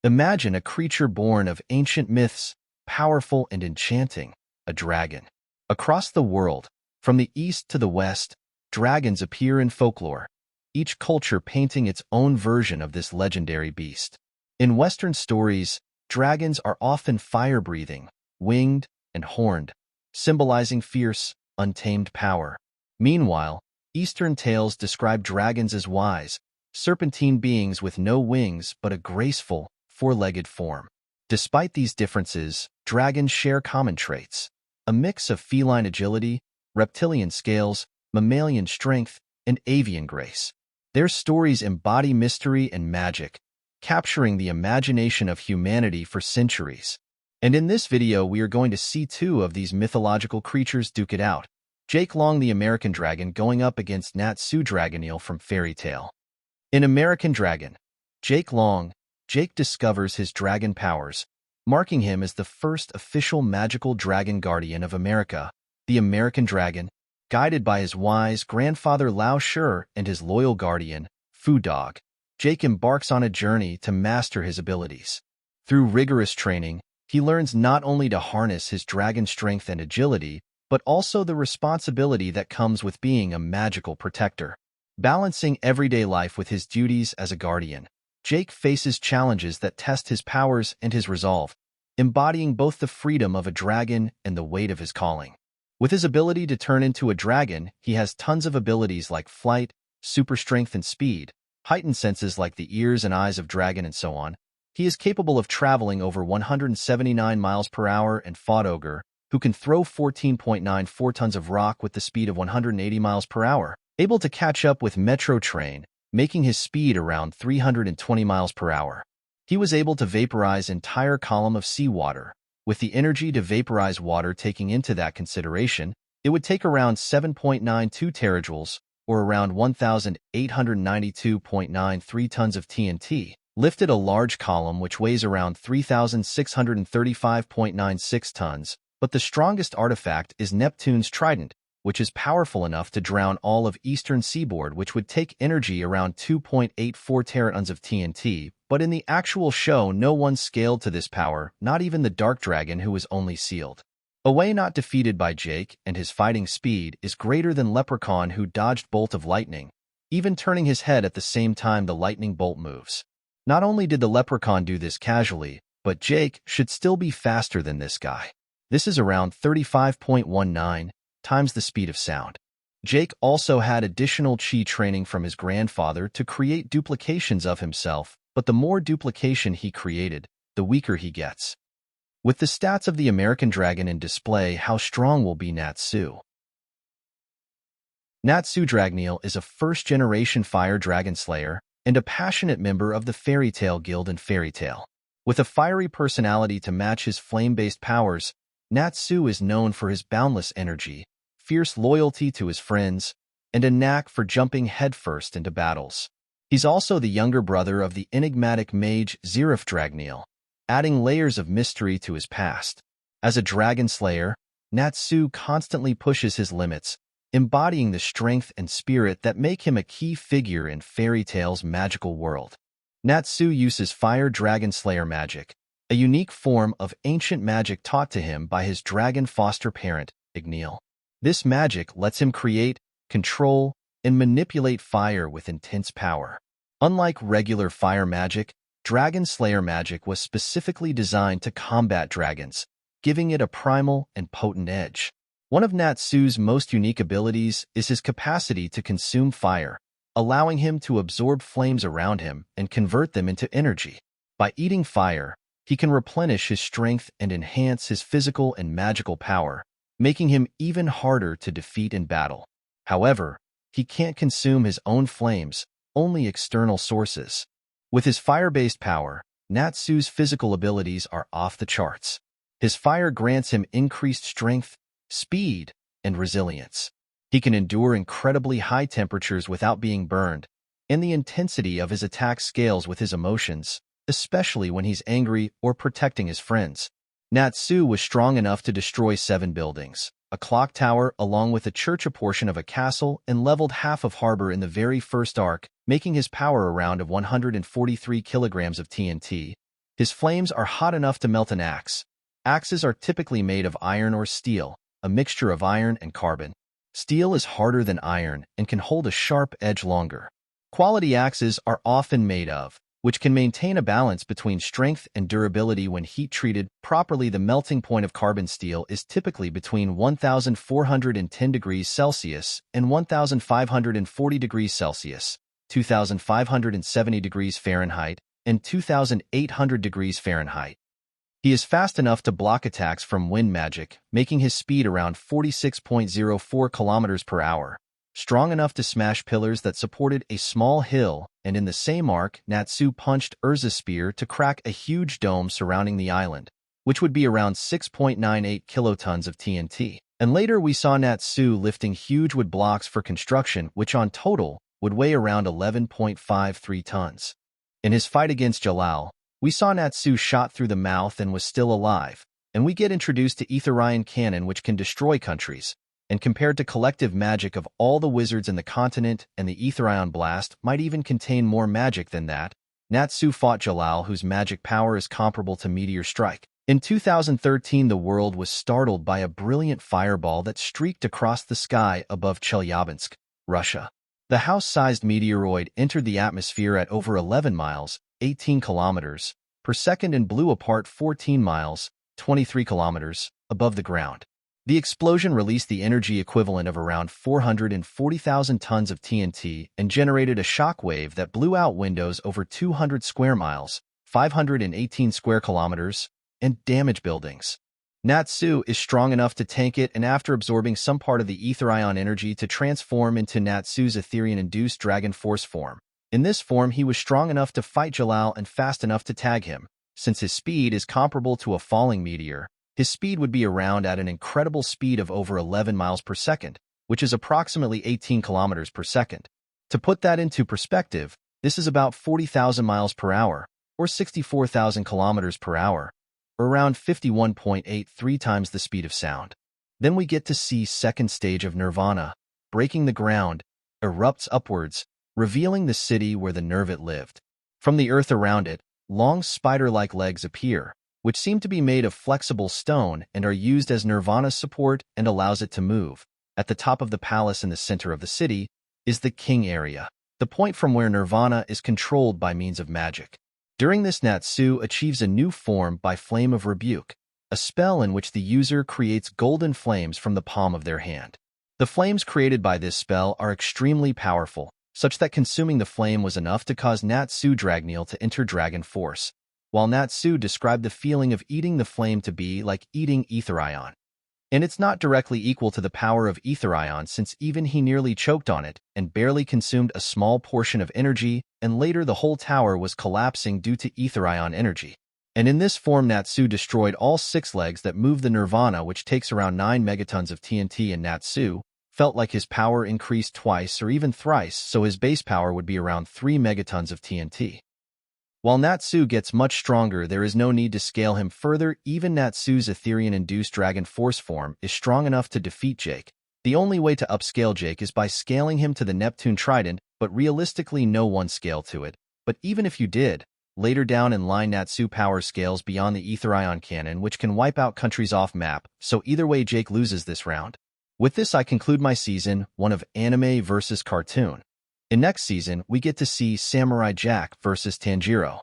Imagine a creature born of ancient myths, powerful and enchanting, a dragon. Across the world, from the east to the west, dragons appear in folklore, each culture painting its own version of this legendary beast. In Western stories, dragons are often fire-breathing, winged, and horned, symbolizing fierce, untamed power. Meanwhile, Eastern tales describe dragons as wise, serpentine beings with no wings but a graceful, four-legged form. Despite these differences, dragons share common traits: a mix of feline agility, reptilian scales, mammalian strength, and avian grace. Their stories embody mystery and magic, capturing the imagination of humanity for centuries. And in this video, we are going to see two of these mythological creatures duke it out. Jake Long, the American Dragon, going up against Natsu Dragneel from Fairy Tale. In American Dragon, Jake Long, Jake discovers his dragon powers, marking him as the first official magical dragon guardian of America. The American Dragon, guided by his wise grandfather Lao Shi and his loyal guardian, Fu Dog, Jake embarks on a journey to master his abilities. Through rigorous training, he learns not only to harness his dragon strength and agility, but also the responsibility that comes with being a magical protector. Balancing everyday life with his duties as a guardian, Jake faces challenges that test his powers and his resolve, embodying both the freedom of a dragon and the weight of his calling. With his ability to turn into a dragon, he has tons of abilities like flight, super strength and speed, heightened senses like the ears and eyes of dragon, and so on. He is capable of traveling over 179 miles per hour and fought Ogre, who can throw 14.94 tons of rock with the speed of 180 miles per hour, able to catch up with Metro Train, making his speed around 320 miles per hour. He was able to vaporize entire column of seawater. With the energy to vaporize water taking into that consideration, it would take around 7.92 terajoules, or around 1,892.93 tons of TNT, lifted a large column which weighs around 3,635.96 tons, but the strongest artifact is Neptune's trident, which is powerful enough to drown all of eastern seaboard, which would take energy around 2.84 teratons of TNT, but in the actual show no one scaled to this power, not even the Dark Dragon, who was only sealed away, not defeated by Jake, and his fighting speed is greater than Leprechaun, who dodged Bolt of Lightning, even turning his head at the same time the lightning bolt moves. Not only did the Leprechaun do this casually, but Jake should still be faster than this guy. This is around 35.19 times the speed of sound. Jake also had additional chi training from his grandfather to create duplications of himself, but the more duplication he created, the weaker he gets. With the stats of the American Dragon in display, how strong will be Natsu? Natsu Dragneel is a first-generation fire dragon slayer and a passionate member of the Fairy Tale Guild in Fairy Tale. With a fiery personality to match his flame-based powers, Natsu is known for his boundless energy, fierce loyalty to his friends, and a knack for jumping headfirst into battles. He's also the younger brother of the enigmatic mage Zerif Dragneel, adding layers of mystery to his past. As a dragon slayer, Natsu constantly pushes his limits, embodying the strength and spirit that make him a key figure in Fairy Tale's magical world. Natsu uses Fire Dragon Slayer magic, a unique form of ancient magic taught to him by his dragon foster parent, Dragneel. This magic lets him create, control, and manipulate fire with intense power. Unlike regular fire magic, Dragon Slayer magic was specifically designed to combat dragons, giving it a primal and potent edge. One of Natsu's most unique abilities is his capacity to consume fire, allowing him to absorb flames around him and convert them into energy. By eating fire, he can replenish his strength and enhance his physical and magical power, making him even harder to defeat in battle. However, he can't consume his own flames, only external sources. With his fire-based power, Natsu's physical abilities are off the charts. His fire grants him increased strength, speed, and resilience. He can endure incredibly high temperatures without being burned, and the intensity of his attack scales with his emotions, especially when he's angry or protecting his friends. Natsu was strong enough to destroy 7 buildings, a clock tower along with a church, a portion of a castle, and leveled half of harbor in the very first arc, making his power around of 143 kilograms of TNT. His flames are hot enough to melt an axe. Axes are typically made of iron or steel, a mixture of iron and carbon. Steel is harder than iron and can hold a sharp edge longer. Quality axes are often made of, which can maintain a balance between strength and durability when heat-treated properly. The melting point of carbon steel is typically between 1,410 degrees Celsius and 1,540 degrees Celsius, 2,570 degrees Fahrenheit, and 2,800 degrees Fahrenheit. He is fast enough to block attacks from wind magic, making his speed around 46.04 kilometers per hour. Strong enough to smash pillars that supported a small hill, and in the same arc, Natsu punched Urza's spear to crack a huge dome surrounding the island, which would be around 6.98 kilotons of TNT. And later we saw Natsu lifting huge wood blocks for construction, which on total would weigh around 11.53 tons. In his fight against Jalal, we saw Natsu shot through the mouth and was still alive, and we get introduced to Etherion Cannon, which can destroy countries. And compared to collective magic of all the wizards in the continent, and the Etherion Blast might even contain more magic than that, Natsu fought Jalal, whose magic power is comparable to Meteor Strike. In 2013, the world was startled by a brilliant fireball that streaked across the sky above Chelyabinsk, Russia. The house-sized meteoroid entered the atmosphere at over 11 miles, 18 kilometers, per second and blew apart 14 miles, 23 kilometers, above the ground. The explosion released the energy equivalent of around 440,000 tons of TNT and generated a shock wave that blew out windows over 200 square miles, 518 square kilometers, and damaged buildings. Natsu is strong enough to tank it, and after absorbing some part of the Etherion energy to transform into Natsu's Etherian-induced Dragon Force form. In this form, he was strong enough to fight Jalal and fast enough to tag him. Since his speed is comparable to a falling meteor, his speed would be around at an incredible speed of over 11 miles per second, which is approximately 18 kilometers per second. To put that into perspective, this is about 40,000 miles per hour, or 64,000 kilometers per hour, or around 51.83 times the speed of sound. Then we get to see second stage of Nirvana, breaking the ground, erupts upwards, revealing the city where the Nervit lived. From the earth around it, long spider-like legs appear, which seem to be made of flexible stone and are used as Nirvana's support and allows it to move. At the top of the palace in the center of the city is the King area, the point from where Nirvana is controlled by means of magic. During this, Natsu achieves a new form by Flame of Rebuke, a spell in which the user creates golden flames from the palm of their hand. The flames created by this spell are extremely powerful, such that consuming the flame was enough to cause Natsu Dragneel to enter Dragon Force, while Natsu described the feeling of eating the flame to be like eating Etherion. And it's not directly equal to the power of Etherion, since even he nearly choked on it and barely consumed a small portion of energy, and later the whole tower was collapsing due to Etherion energy. And in this form, Natsu destroyed all 6 legs that move the Nirvana, which takes around 9 megatons of TNT, and Natsu felt like his power increased twice or even thrice, so his base power would be around 3 megatons of TNT. While Natsu gets much stronger, there is no need to scale him further. Even Natsu's Etherian-induced Dragon Force form is strong enough to defeat Jake. The only way to upscale Jake is by scaling him to the Neptune Trident, but realistically no one scale to it. But even if you did, later down in line Natsu power scales beyond the Etherion Cannon, which can wipe out countries off map, so either way Jake loses this round. With this I conclude my season 1 of Anime vs. Cartoon. In next season, we get to see Samurai Jack vs. Tanjiro.